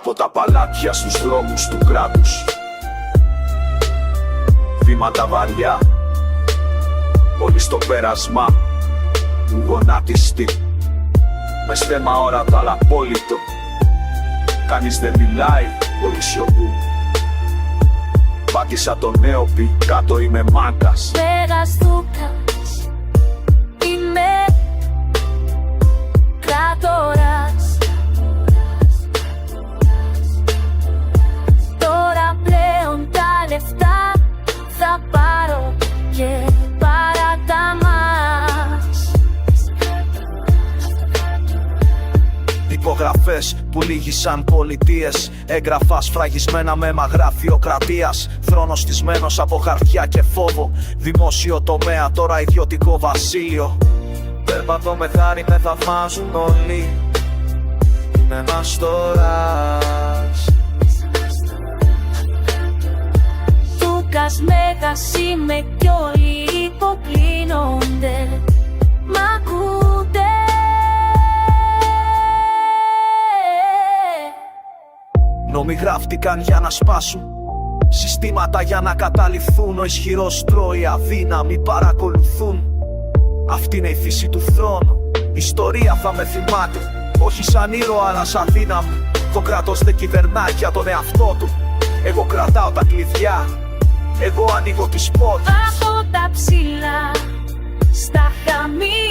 Από τα παλάτια στους δρόμους του κράτους, βήματα βαριά, όλοι στο πέρασμα μου γονάτιστη, με στέμα όρατα αλλά απόλυτο. Κανείς δεν μιλάει, όλοι σιωπούν. Πάτησα το νέο πι, κάτω είμαι μάγκας. Μέγας δούκας, είμαι κράτορας. Τώρα πλέον τα λεφτά θα πάρω και παράτα μας. Υπογραφές που λύγησαν πολιτείες, έγγραφα σφραγισμένα με μαγρά θεοκρατίας. Θρόνος στισμένος από χαρτιά και φόβο, δημόσιο τομέα τώρα ιδιωτικό βασίλειο. Περπατώ με χάρη, με θαυμάζουν όλοι, είμαι μαστοράς. Δούκας, μέγας είμαι κι όλοι υποκλίνονται, μ' ακούτε. Νόμοι γράφτηκαν για να σπάσουν, συστήματα για να καταληφθούν. Ο ισχυρός τρώει, αδύναμοι παρακολουθούν. Αυτή είναι η φύση του θρόνου, η ιστορία θα με θυμάται. Όχι σαν ήρωα αλλά σαν δύναμη. Το κράτος δεν κυβερνάει για τον εαυτό του. Εγώ κρατάω τα κλειδιά, εγώ ανοίγω τις πόρτες. Από τα ψηλά στα χαμηλά